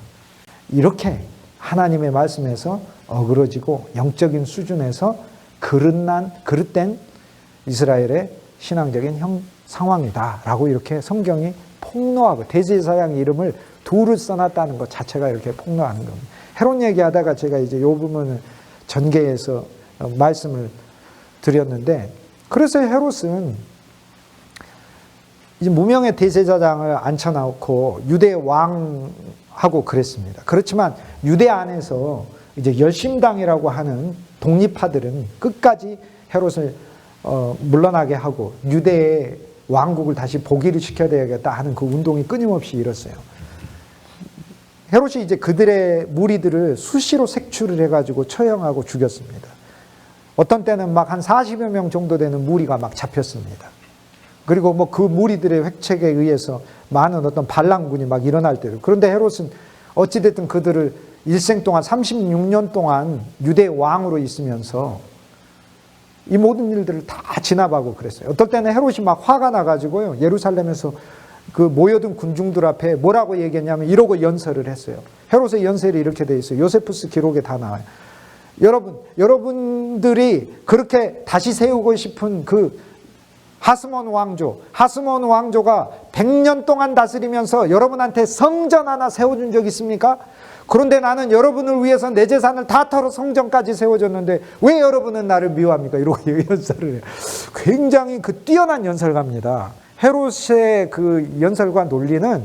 이렇게 하나님의 말씀에서 어그러지고 영적인 수준에서 그릇된 이스라엘의 신앙적인 상황이다라고 이렇게 성경이 폭로하고 대제사장 이름을 둘을 써놨다는 것 자체가 이렇게 폭로하는 겁니다. 헤롯 얘기하다가 제가 이제 이 부분을 전개해서 말씀을 드렸는데 그래서 헤롯은 이제 무명의 대제사장을 앉혀놓고 유대 왕하고 그랬습니다. 그렇지만 유대 안에서 이제 열심당이라고 하는 독립파들은 끝까지 헤롯을 물러나게 하고 유대의 왕국을 다시 복위를 시켜야겠다 하는 그 운동이 끊임없이 일었어요. 헤롯이 이제 그들의 무리들을 수시로 색출을 해가지고 처형하고 죽였습니다. 어떤 때는 막 한 40여 명 정도 되는 무리가 막 잡혔습니다. 그리고 뭐 그 무리들의 획책에 의해서 많은 어떤 반란군이 막 일어날 때도. 그런데 헤롯은 어찌됐든 그들을 일생 동안 36년 동안 유대 왕으로 있으면서 이 모든 일들을 다 진압하고 그랬어요. 어떨 때는 헤롯이 막 화가 나가지고요. 예루살렘에서 그 모여든 군중들 앞에 뭐라고 얘기했냐면 이러고 연설을 했어요. 헤롯의 연설이 이렇게 돼 있어요. 요세푸스 기록에 다 나와요. 여러분들이 그렇게 다시 세우고 싶은 그 하스몬 왕조가 100년 동안 다스리면서 여러분한테 성전 하나 세워준 적 있습니까? 그런데 나는 여러분을 위해서 내 재산을 다 털어 성전까지 세워줬는데 왜 여러분은 나를 미워합니까? 이러고 연설을 해요. 굉장히 그 뛰어난 연설가입니다. 헤롯의 그 연설과 논리는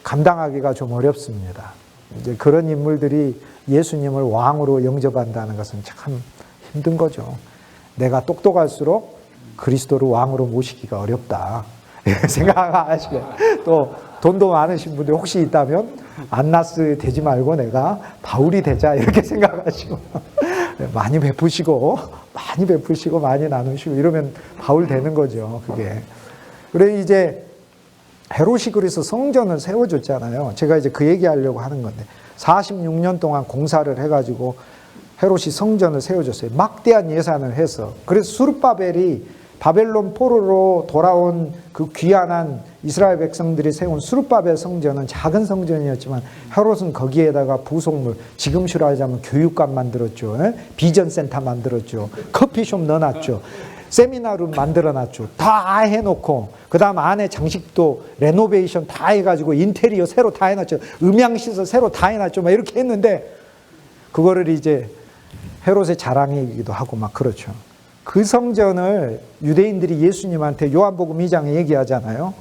감당하기가 좀 어렵습니다. 이제 그런 인물들이 예수님을 왕으로 영접한다는 것은 참 힘든 거죠. 내가 똑똑할수록 그리스도를 왕으로 모시기가 어렵다. 생각하시고 또 돈도 많으신 분들 혹시 있다면 안나스 되지 말고 내가 바울이 되자 이렇게 생각하시고 많이 베푸시고 많이 나누시고 이러면 바울 되는 거죠. 그게. 그래 이제 헤롯이 그래서 성전을 세워줬잖아요. 제가 이제 그 얘기하려고 하는 건데 46년 동안 공사를 해가지고 헤롯이 성전을 세워줬어요. 막대한 예산을 해서. 그래서 수르바벨이 바벨론 포로로 돌아온 그 귀환한 이스라엘 백성들이 세운 수르바벨 성전은 작은 성전이었지만 헤롯은 거기에다가 부속물, 지금식으로 하자면 교육관 만들었죠. 비전센터 만들었죠. 커피숍 넣어놨죠. 세미나룸 만들어놨죠. 다 해놓고 그 다음 안에 장식도 레노베이션 다 해가지고 인테리어 새로 다 해놨죠. 음향시설 새로 다 해놨죠. 막 이렇게 했는데 그거를 이제 헤롯의 자랑이기도 하고 막 그렇죠. 그 성전을 유대인들이 예수님한테 요한복음 2장에 얘기하잖아요.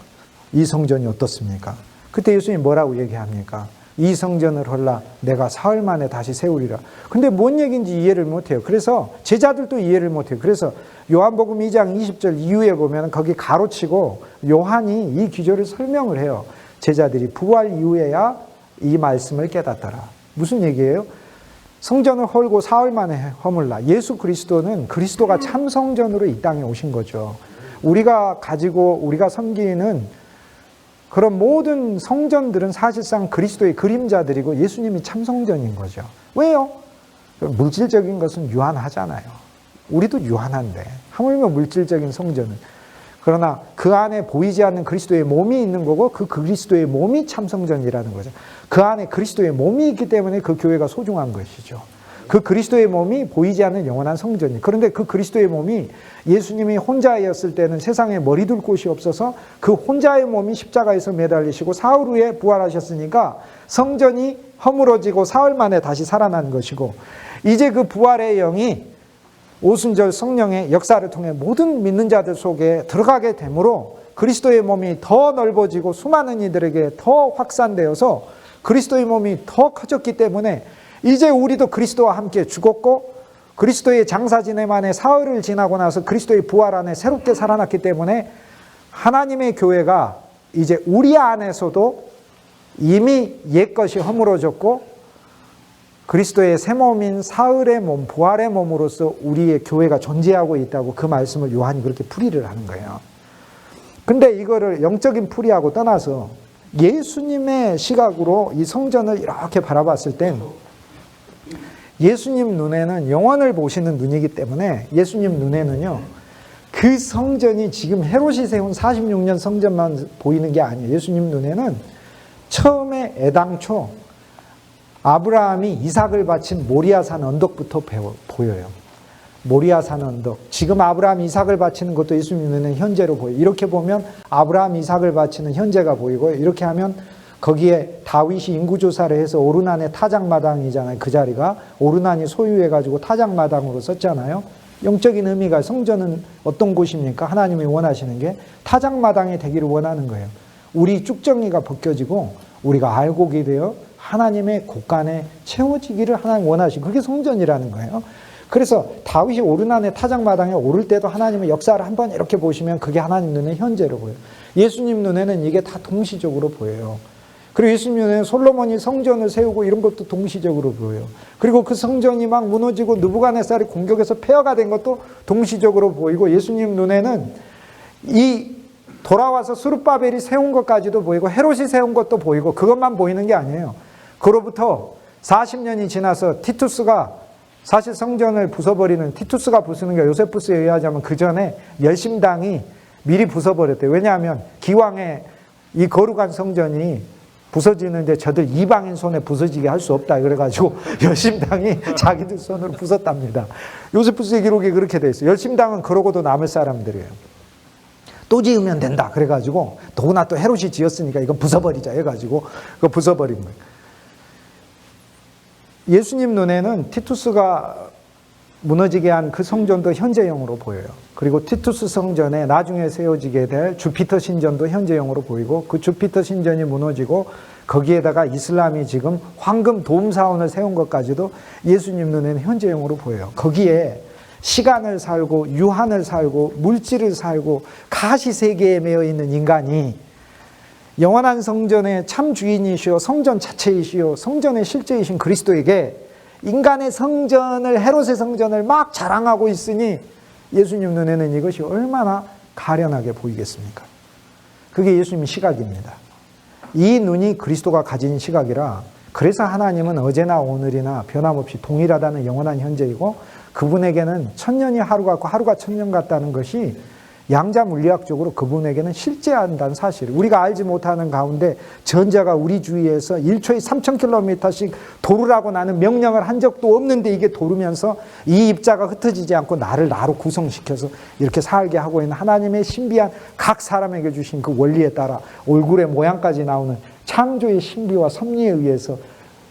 이 성전이 어떻습니까? 그때 예수님이 뭐라고 얘기합니까? 이 성전을 헐라 내가 사흘 만에 다시 세우리라. 근데 뭔 얘기인지 이해를 못해요. 그래서 제자들도 이해를 못해요. 그래서 요한복음 2장 20절 이후에 보면 거기 가로치고 요한이 이 기조를 설명을 해요. 제자들이 부활 이후에야 이 말씀을 깨닫더라. 무슨 얘기예요? 성전을 헐고 사흘 만에 허물라. 예수 그리스도는 그리스도가 참 성전으로 이 땅에 오신 거죠. 우리가 섬기는 그런 모든 성전들은 사실상 그리스도의 그림자들이고 예수님이 참 성전인 거죠. 왜요? 물질적인 것은 유한하잖아요. 우리도 유한한데 하물며 물질적인 성전은. 그러나 그 안에 보이지 않는 그리스도의 몸이 있는 거고 그 그리스도의 몸이 참 성전이라는 거죠. 그 안에 그리스도의 몸이 있기 때문에 그 교회가 소중한 것이죠. 그 그리스도의 몸이 보이지 않는 영원한 성전이. 그런데 그 그리스도의 몸이 예수님이 혼자였을 때는 세상에 머리 둘 곳이 없어서 그 혼자의 몸이 십자가에서 매달리시고 사흘 후에 부활하셨으니까 성전이 허물어지고 사흘 만에 다시 살아난 것이고 이제 그 부활의 영이 오순절 성령의 역사를 통해 모든 믿는 자들 속에 들어가게 되므로 그리스도의 몸이 더 넓어지고 수많은 이들에게 더 확산되어서 그리스도의 몸이 더 커졌기 때문에 이제 우리도 그리스도와 함께 죽었고 그리스도의 장사지냄 안에 사흘을 지나고 나서 그리스도의 부활 안에 새롭게 살아났기 때문에 하나님의 교회가 이제 우리 안에서도 이미 옛것이 허물어졌고 그리스도의 새 몸인 사흘의 몸, 부활의 몸으로서 우리의 교회가 존재하고 있다고 그 말씀을 요한이 그렇게 풀이를 하는 거예요. 근데 이거를 영적인 풀이하고 떠나서 예수님의 시각으로 이 성전을 이렇게 바라봤을 땐 예수님 눈에는 영원을 보시는 눈이기 때문에 예수님 눈에는요, 그 성전이 지금 헤롯이 세운 46년 성전만 보이는 게 아니에요. 예수님 눈에는 처음에 애당초 아브라함이 이삭을 바친 모리아산 언덕부터 보여요. 모리아산 언덕. 지금 아브라함 이삭을 바치는 것도 예수님 눈에는 현재로 보여요. 이렇게 보면 아브라함 이삭을 바치는 현재가 보이고, 이렇게 하면 거기에 다윗이 인구조사를 해서 오르난의 타작마당이잖아요. 그 자리가 오르난이 소유해가지고 타작마당으로 썼잖아요. 영적인 의미가, 성전은 어떤 곳입니까? 하나님이 원하시는 게 타작마당이 되기를 원하는 거예요. 우리 쭉정이가 벗겨지고 우리가 알곡이 되어 하나님의 곳간에 채워지기를 하나님 원하시고, 그게 성전이라는 거예요. 그래서 다윗이 오르난의 타작마당에 오를 때도 하나님의 역사를 한번 이렇게 보시면 그게 하나님 눈에 현재로 보여요. 예수님 눈에는 이게 다 동시적으로 보여요. 그리고 예수님 눈에는 솔로몬이 성전을 세우고 이런 것도 동시적으로 보여요. 그리고 그 성전이 막 무너지고 느부갓네살이 공격해서 폐허가 된 것도 동시적으로 보이고, 예수님 눈에는 이 돌아와서 스룹바벨이 세운 것까지도 보이고 헤롯이 세운 것도 보이고, 그것만 보이는 게 아니에요. 그로부터 40년이 지나서 티투스가 사실 성전을 부숴버리는, 티투스가 부수는 게 요세푸스에 의하자면 그 전에 열심당이 미리 부숴버렸대요. 왜냐하면 기왕에 이 거룩한 성전이 부서지는데 저들 이방인 손에 부서지게 할 수 없다. 그래가지고 열심당이 자기들 손으로 부쉈답니다. 요세푸스의 기록이 그렇게 돼 있어요. 열심당은 그러고도 남을 사람들이에요. 또 지으면 된다. 그래가지고 더구나 또 헤롯이 지었으니까 이거 부숴버리자 해가지고 그거 부숴버린 거예요. 예수님 눈에는 티투스가 무너지게 한 그 성전도 현재형으로 보여요. 그리고 티투스 성전에 나중에 세워지게 될 주피터 신전도 현재형으로 보이고, 그 주피터 신전이 무너지고 거기에다가 이슬람이 지금 황금 도움 사원을 세운 것까지도 예수님 눈에는 현재형으로 보여요. 거기에 시간을 살고 유한을 살고 물질을 살고 가시세계에 매여 있는 인간이 영원한 성전의 참 주인이시오, 성전 자체이시오, 성전의 실제이신 그리스도에게 인간의 성전을, 헤롯의 성전을 막 자랑하고 있으니 예수님 눈에는 이것이 얼마나 가련하게 보이겠습니까? 그게 예수님의 시각입니다. 이 눈이 그리스도가 가진 시각이라, 그래서 하나님은 어제나 오늘이나 변함없이 동일하다는 영원한 현재이고, 그분에게는 천년이 하루 같고 하루가 천년 같다는 것이 양자 물리학적으로 그분에게는 실제한다는 사실. 우리가 알지 못하는 가운데 전자가 우리 주위에서 1초에 3,000km씩 도르라고 나는 명령을 한 적도 없는데 이게 도르면서 이 입자가 흩어지지 않고 나를 나로 구성시켜서 이렇게 살게 하고 있는 하나님의 신비한 각 사람에게 주신 그 원리에 따라 얼굴의 모양까지 나오는 창조의 신비와 섭리에 의해서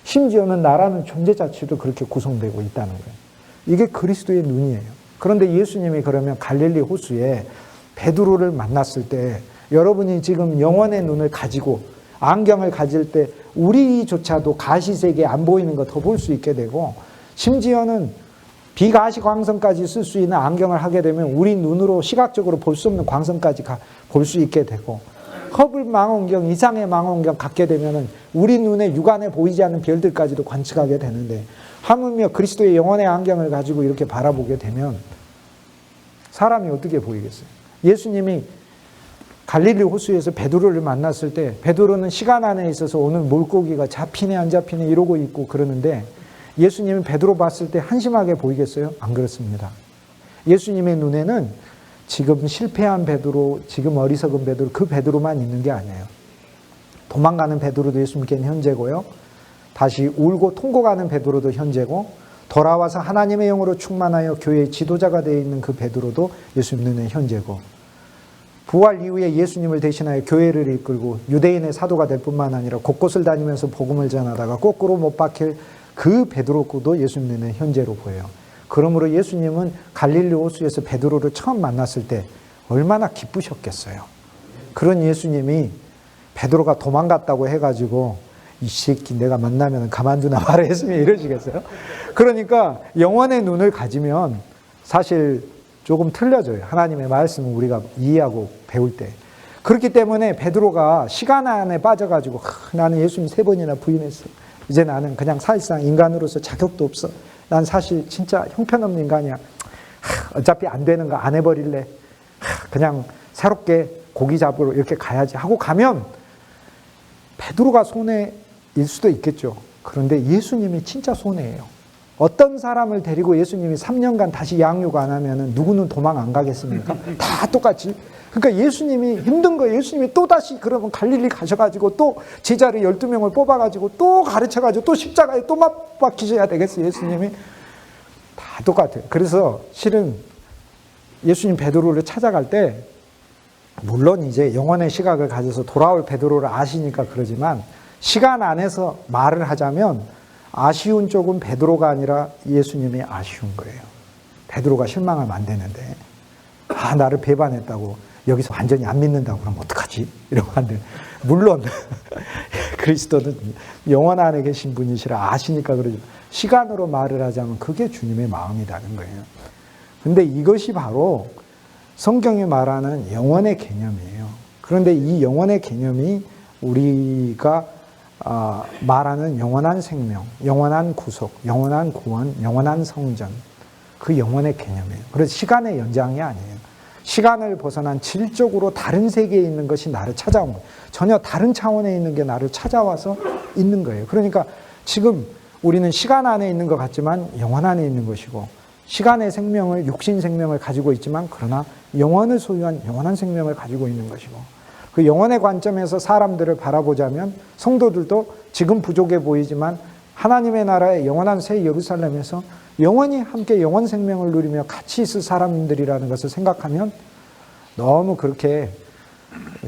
심지어는 나라는 존재 자체도 그렇게 구성되고 있다는 거예요. 이게 그리스도의 눈이에요. 그런데 예수님이 그러면 갈릴리 호수에 베드로를 만났을 때, 여러분이 지금 영혼의 눈을 가지고 안경을 가질 때 우리조차도 가시세계에 안 보이는 거 더 볼 수 있게 되고, 심지어는 비가시 광선까지 쓸 수 있는 안경을 하게 되면 우리 눈으로 시각적으로 볼 수 없는 광선까지 볼 수 있게 되고, 허블 망원경 이상의 망원경 갖게 되면 우리 눈에 육안에 보이지 않는 별들까지도 관측하게 되는데, 하물며 그리스도의 영혼의 안경을 가지고 이렇게 바라보게 되면 사람이 어떻게 보이겠어요? 예수님이 갈릴리 호수에서 베드로를 만났을 때 베드로는 시간 안에 있어서 오늘 물고기가 잡히네 안 잡히네 이러고 있고 그러는데, 예수님이 베드로 봤을 때 한심하게 보이겠어요? 안 그렇습니다. 예수님의 눈에는 지금 실패한 베드로, 지금 어리석은 베드로, 그 베드로만 있는 게 아니에요. 도망가는 베드로도 예수님께는 현재고요, 다시 울고 통곡하는 베드로도 현재고, 돌아와서 하나님의 영으로 충만하여 교회의 지도자가 되어 있는 그 베드로도 예수님 눈에 현재고, 부활 이후에 예수님을 대신하여 교회를 이끌고 유대인의 사도가 될 뿐만 아니라 곳곳을 다니면서 복음을 전하다가 거꾸로 못 박힐 그 베드로도 예수님 눈에 현재로 보여요. 그러므로 예수님은 갈릴리 호수에서 베드로를 처음 만났을 때 얼마나 기쁘셨겠어요. 그런 예수님이 베드로가 도망갔다고 해가지고 이 새끼 내가 만나면 가만두나 말했으면 이러시겠어요? 그러니까 영혼의 눈을 가지면 사실 조금 틀려져요. 하나님의 말씀을 우리가 이해하고 배울 때. 그렇기 때문에 베드로가 시간 안에 빠져가지고 나는 예수님 3번이나 부인했어. 이제 나는 그냥 사실상 인간으로서 자격도 없어. 난 사실 진짜 형편없는 인간이야. 어차피 안 되는 거 안 해버릴래. 그냥 새롭게 고기 잡으러 이렇게 가야지 하고 가면 베드로가 손해일 수도 있겠죠. 그런데 예수님이 진짜 손해예요. 어떤 사람을 데리고 예수님이 3년간 다시 양육 안 하면 누구는 도망 안 가겠습니까? 다 똑같이. 그러니까 예수님이 힘든 거예요. 예수님이 또 다시 그러면 갈릴리 가셔가지고 또 제자를 12명을 뽑아가지고 또 가르쳐가지고 또 십자가에 또 맞박히셔야 되겠어요. 예수님이. 다 똑같아요. 그래서 실은 예수님 베드로를 찾아갈 때 물론 이제 영혼의 시각을 가져서 돌아올 베드로를 아시니까 그러지만 시간 안에서 말을 하자면 아쉬운 쪽은 베드로가 아니라 예수님이 아쉬운 거예요. 베드로가 실망하면 안 되는데 나를 배반했다고 여기서 완전히 안 믿는다고 그러면 어떡하지? 이러면 안 돼. 물론 그리스도는 영혼 안에 계신 분이시라 아시니까 그러죠. 시간으로 말을 하자면 그게 주님의 마음이라는 거예요. 근데 이것이 바로 성경이 말하는 영혼의 개념이에요. 그런데 이 영혼의 개념이 우리가 말하는 영원한 생명, 영원한 구속, 영원한 구원, 영원한 성전, 그 영혼의 개념이에요. 그래서 시간의 연장이 아니에요. 시간을 벗어난 질적으로 다른 세계에 있는 것이 나를 찾아온 거예요. 전혀 다른 차원에 있는 게 나를 찾아와서 있는 거예요. 그러니까 지금 우리는 시간 안에 있는 것 같지만 영혼 안에 있는 것이고, 시간의 생명을, 육신 생명을 가지고 있지만 그러나 영혼을 소유한 영원한 생명을 가지고 있는 것이고, 그 영혼의 관점에서 사람들을 바라보자면 성도들도 지금 부족해 보이지만 하나님의 나라의 영원한 새 예루살렘에서 영원히 함께 영원 생명을 누리며 같이 있을 사람들이라는 것을 생각하면 너무 그렇게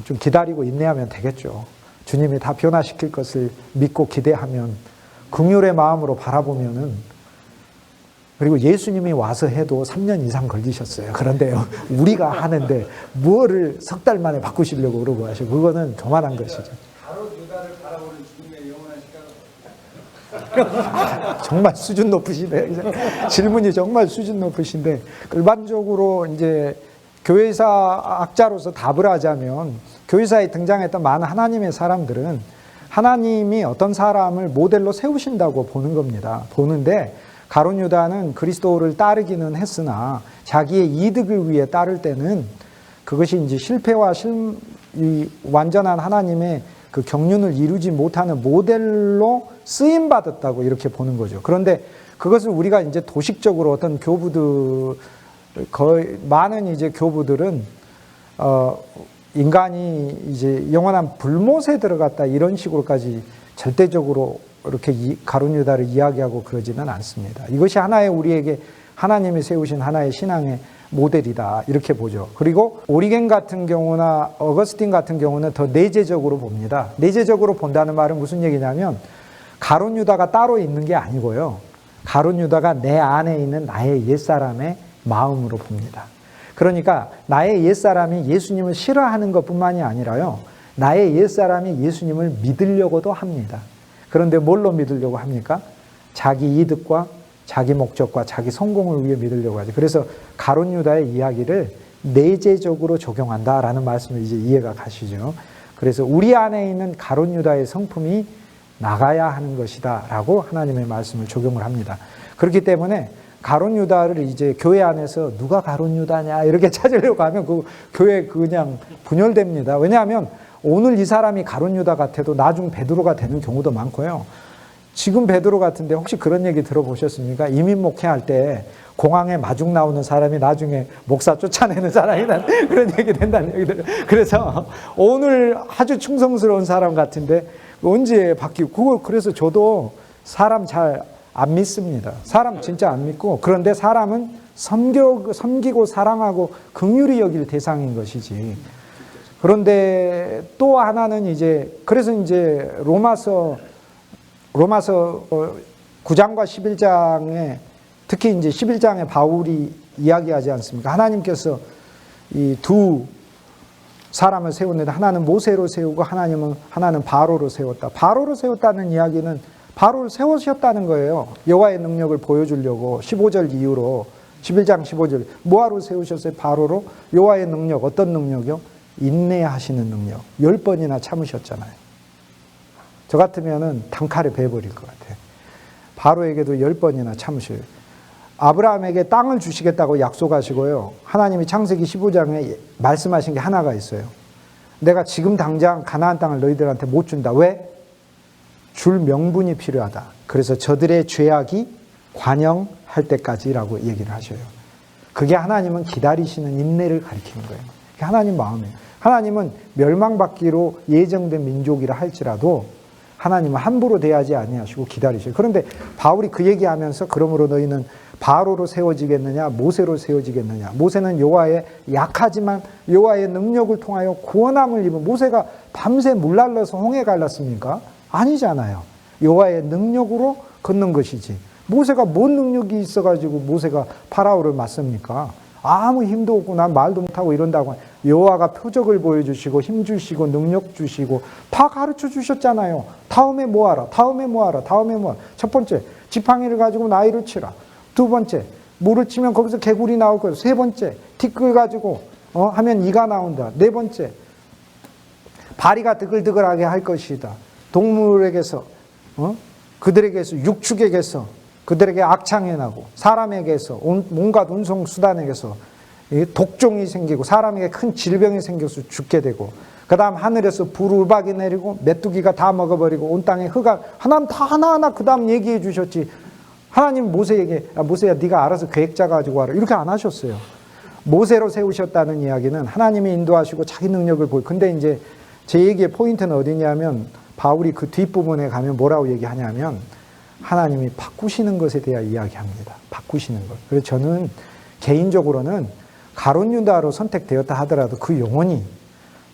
좀 기다리고 인내하면 되겠죠. 주님이 다 변화시킬 것을 믿고 기대하면, 긍휼의 마음으로 바라보면은, 그리고 예수님이 와서 해도 3년 이상 걸리셨어요. 그런데 우리가 하는데 뭐를 석 달 만에 바꾸시려고 그러고 하시고, 그거는 교만한 것이죠. 바로 유다를 바라보는 주님의 영원한 시각. 정말 수준 높으시네. 질문이 정말 수준 높으신데, 일반적으로 이제 교회사 학자로서 답을 하자면, 교회사에 등장했던 많은 하나님의 사람들은 하나님이 어떤 사람을 모델로 세우신다고 보는 겁니다. 보는데 가룟 유다는 그리스도를 따르기는 했으나 자기의 이득을 위해 따를 때는 그것이 이제 실패와 이 완전한 하나님의 그 경륜을 이루지 못하는 모델로 쓰임 받았다고 이렇게 보는 거죠. 그런데 그것을 우리가 이제 도식적으로 어떤 교부들, 거의 많은 이제 교부들은 인간이 이제 영원한 불못에 들어갔다 이런 식으로까지 절대적으로 이렇게 가룟 유다를 이야기하고 그러지는 않습니다. 이것이 하나의 우리에게 하나님이 세우신 하나의 신앙의 모델이다 이렇게 보죠. 그리고 오리겐 같은 경우나 어거스틴 같은 경우는 더 내재적으로 봅니다. 내재적으로 본다는 말은 무슨 얘기냐면 가룟 유다가 따로 있는 게 아니고요. 가룟 유다가 내 안에 있는 나의 옛사람의 마음으로 봅니다. 그러니까 나의 옛사람이 예수님을 싫어하는 것뿐만이 아니라요, 나의 옛사람이 예수님을 믿으려고도 합니다. 그런데 뭘로 믿으려고 합니까? 자기 이득과 자기 목적과 자기 성공을 위해 믿으려고 하죠. 그래서 가룟 유다의 이야기를 내재적으로 적용한다라는 말씀을 이제 이해가 가시죠. 그래서 우리 안에 있는 가룟 유다의 성품이 나가야 하는 것이다라고 하나님의 말씀을 적용을 합니다. 그렇기 때문에 가룟 유다를 이제 교회 안에서 누가 가룟 유다냐 이렇게 찾으려고 하면 그 교회 그냥 분열됩니다. 왜냐하면 오늘 이 사람이 가룟 유다 같아도 나중 베드로가 되는 경우도 많고요. 지금 베드로 같은데 혹시 그런 얘기 들어보셨습니까? 이민 목회할 때 공항에 마중 나오는 사람이 나중에 목사 쫓아내는 사람이란 그런 얘기 된다는 얘기들. 그래서 오늘 아주 충성스러운 사람 같은데 언제 바뀌고, 그래서 저도 사람 잘 안 믿습니다. 사람 진짜 안 믿고, 그런데 사람은 섬기고 사랑하고 긍휼히 여길 대상인 것이지. 그런데 또 하나는 이제, 그래서 이제 로마서 9장과 11장에, 특히 이제 11장에 바울이 이야기하지 않습니까? 하나님께서 이 두 사람을 세웠는데 하나는 모세로 세우고 하나는 바로로 세웠다. 바로로 세웠다는 이야기는 바로를 세우셨다는 거예요. 여호와의 능력을 보여주려고 15절 이후로 11장 15절 뭐하러 세우셨어요? 바로로 여호와의 능력 어떤 능력이요? 인내하시는 능력. 10번이나 참으셨잖아요. 저 같으면은 단칼에 베버릴 것 같아요. 바로에게도 10번이나 참으셔요. 아브라함에게 땅을 주시겠다고 약속하시고요. 하나님이 창세기 15장에 말씀하신 게 하나가 있어요. 내가 지금 당장 가나안 땅을 너희들한테 못 준다. 왜? 줄 명분이 필요하다. 그래서 저들의 죄악이 관영할 때까지라고 얘기를 하셔요. 그게 하나님은 기다리시는 인내를 가리키는 거예요. 그게 하나님 마음이에요. 하나님은 멸망받기로 예정된 민족이라 할지라도 하나님은 함부로 대하지 아니하시고 기다리셔요. 그런데 바울이 그 얘기하면서 그러므로 너희는 바로로 세워지겠느냐 모세로 세워지겠느냐. 모세는 여호와의 약하지만 여호와의 능력을 통하여 구원함을 입은 모세가 밤새 물 날라서 홍해 갈랐습니까? 아니잖아요. 여호와의 능력으로 걷는 것이지. 모세가 뭔 능력이 있어가지고 모세가 파라오를 맞습니까? 아무 힘도 없고 난 말도 못하고 이런다고. 여호와가 표적을 보여주시고 힘 주시고 능력 주시고 다 가르쳐 주셨잖아요. 다음에 뭐하라 다음에 뭐하라 다음에 뭐하라. 첫 번째 지팡이를 가지고 나귀를 치라. 두 번째 물을 치면 거기서 개구리 나올 거예요. 세 번째 티끌 가지고 하면 이가 나온다. 네 번째 바리가 드글드글하게 할 것이다. 동물에게서 그들에게서 육축에게서 그들에게 악창이 나고 사람에게서 온갖 운송수단에게서 독종이 생기고 사람에게 큰 질병이 생겨서 죽게 되고 그 다음 하늘에서 불우박이 내리고 메뚜기가 다 먹어버리고 온 땅에 흙아 하나님 다 하나하나 그 다음 얘기해 주셨지. 하나님 모세에게 모세야 네가 알아서 계획 짜가지고 와라 이렇게 안 하셨어요. 모세로 세우셨다는 이야기는 하나님이 인도하시고 자기 능력을 보여. 근데 이제 제 얘기의 포인트는 어디냐면 바울이 그 뒷부분에 가면 뭐라고 얘기하냐면 하나님이 바꾸시는 것에 대해 이야기합니다. 바꾸시는 것. 그래서 저는 개인적으로는 가룟 유다로 선택되었다 하더라도 그 영혼이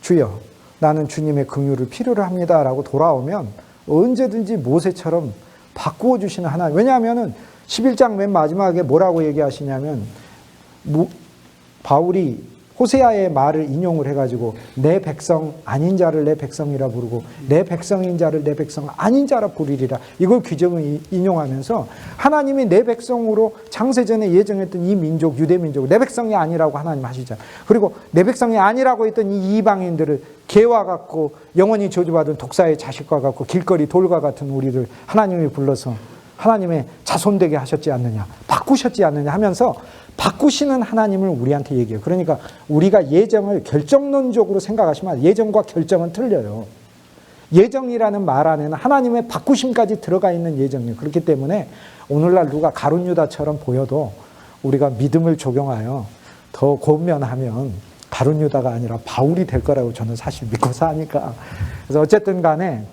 주여 나는 주님의 긍휼을 필요로 합니다라고 돌아오면 언제든지 모세처럼 바꾸어 주시는 하나님. 왜냐하면 11장 맨 마지막에 뭐라고 얘기하시냐면 바울이 호세아의 말을 인용을 해가지고 내 백성 아닌 자를 내 백성이라 부르고 내 백성인 자를 내 백성 아닌 자라 부르리라. 이걸 규정을 인용하면서 하나님이 내 백성으로 창세전에 예정했던 이 민족 유대 민족 내 백성이 아니라고 하나님 하시잖아요. 그리고 내 백성이 아니라고 했던 이 이방인들을 개와 같고 영원히 저주받은 독사의 자식과 같고 길거리 돌과 같은 우리들 하나님이 불러서 하나님의 자손되게 하셨지 않느냐 바꾸셨지 않느냐 하면서 바꾸시는 하나님을 우리한테 얘기해요. 그러니까 우리가 예정을 결정론적으로 생각하시면 예정과 결정은 틀려요. 예정이라는 말 안에는 하나님의 바꾸심까지 들어가 있는 예정이에요. 그렇기 때문에 오늘날 누가 가룟 유다처럼 보여도 우리가 믿음을 적용하여 더 권면하면 가룟 유다가 아니라 바울이 될 거라고 저는 사실 믿고 사니까. 그래서 어쨌든 간에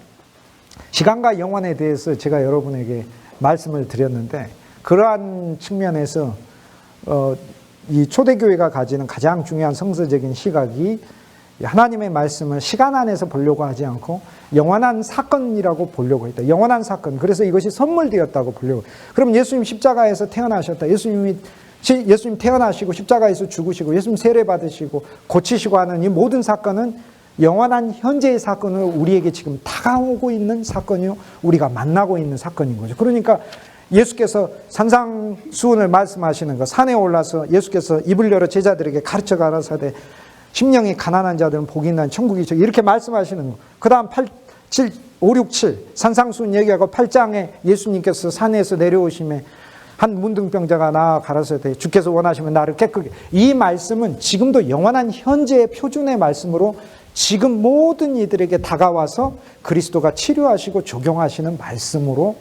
시간과 영원에 대해서 제가 여러분에게 말씀을 드렸는데 그러한 측면에서 이 초대교회가 가지는 가장 중요한 성서적인 시각이 하나님의 말씀을 시간 안에서 보려고 하지 않고 영원한 사건이라고 보려고 했다. 영원한 사건. 그래서 이것이 선물되었다고 보려고. 그럼 예수님 십자가에서 태어나셨다. 예수님 태어나시고 십자가에서 죽으시고 예수님 세례 받으시고 고치시고 하는 이 모든 사건은 영원한 현재의 사건을 우리에게 지금 다가오고 있는 사건이요. 우리가 만나고 있는 사건인 거죠. 그러니까 예수께서 산상수훈을 말씀하시는 거 산에 올라서 예수께서 입을 열어 제자들에게 가르쳐 가라사대 심령이 가난한 자들은 복이 있나니 천국이 있죠. 이렇게 말씀하시는 거. 그 다음 5, 6, 7 산상수훈 얘기하고 8장에 예수님께서 산에서 내려오심에 한 문둥병자가 나아 가라사대 주께서 원하시면 나를 깨끗게. 이 말씀은 지금도 영원한 현재의 표준의 말씀으로 지금 모든 이들에게 다가와서 그리스도가 치료하시고 적용하시는 말씀으로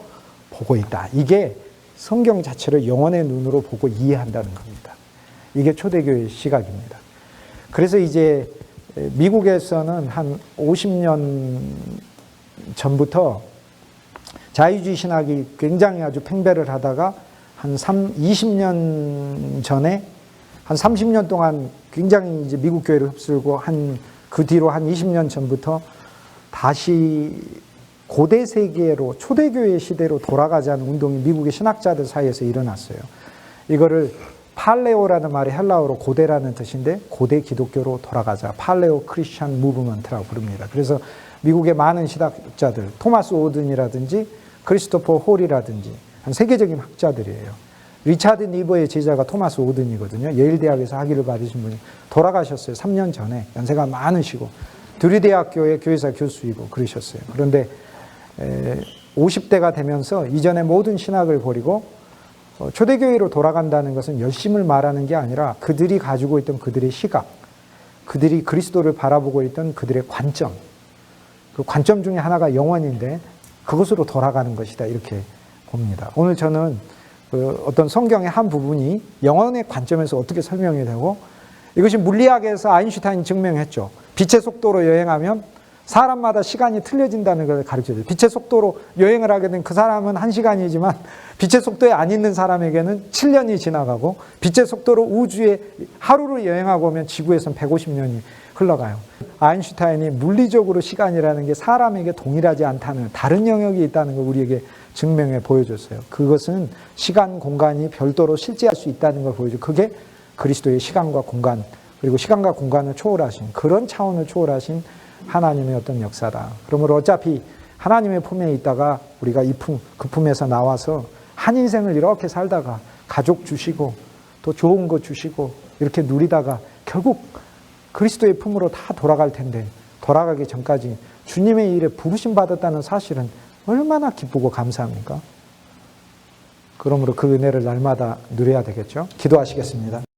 보고 있다. 이게 성경 자체를 영혼의 눈으로 보고 이해한다는 겁니다. 이게 초대교회의 시각입니다. 그래서 이제 미국에서는 한 50년 전부터 자유주의 신학이 굉장히 아주 팽배를 하다가 한 20년 전에 한 30년 동안 굉장히 이제 미국 교회를 휩쓸고 그 뒤로 한 20년 전부터 다시 고대 세계로 초대교회 시대로 돌아가자는 운동이 미국의 신학자들 사이에서 일어났어요. 이거를 팔레오라는 말이 헬라어로 고대라는 뜻인데 고대 기독교로 돌아가자. 팔레오 크리스천 무브먼트라고 부릅니다. 그래서 미국의 많은 신학자들, 토마스 오든이라든지 크리스토퍼 홀이라든지 한 세계적인 학자들이에요. 리차드 니버의 제자가 토마스 오든이거든요. 예일대학에서 학위를 받으신 분이 돌아가셨어요. 3년 전에. 연세가 많으시고 두리대학교의 교회사 교수이고 그러셨어요. 그런데 50대가 되면서 이전의 모든 신학을 버리고 초대교회로 돌아간다는 것은 열심을 말하는 게 아니라 그들이 가지고 있던 그들의 시각, 그들이 그리스도를 바라보고 있던 그들의 관점, 그 관점 중에 하나가 영원인데 그것으로 돌아가는 것이다 이렇게 봅니다. 오늘 저는 어떤 성경의 한 부분이 영원의 관점에서 어떻게 설명이 되고 이것이 물리학에서 아인슈타인이 증명했죠. 빛의 속도로 여행하면 사람마다 시간이 틀려진다는 걸 가르쳐줘요. 빛의 속도로 여행을 하게 된 그 사람은 1시간이지만 빛의 속도에 안 있는 사람에게는 7년이 지나가고 빛의 속도로 우주에 하루를 여행하고 오면 지구에선 150년이 흘러가요. 아인슈타인이 물리적으로 시간이라는 게 사람에게 동일하지 않다는 다른 영역이 있다는 걸 우리에게 증명해 보여줬어요. 그것은 시간, 공간이 별도로 실제할 수 있다는 걸 보여줘. 그게 그리스도의 시간과 공간, 그리고 시간과 공간을 초월하신 그런 차원을 초월하신 하나님의 어떤 역사다. 그러므로 어차피 하나님의 품에 있다가 우리가 그 품에서 나와서 한 인생을 이렇게 살다가 가족 주시고 또 좋은 거 주시고 이렇게 누리다가 결국 그리스도의 품으로 다 돌아갈 텐데 돌아가기 전까지 주님의 일에 부르심 받았다는 사실은 얼마나 기쁘고 감사합니까? 그러므로 그 은혜를 날마다 누려야 되겠죠. 기도하시겠습니다.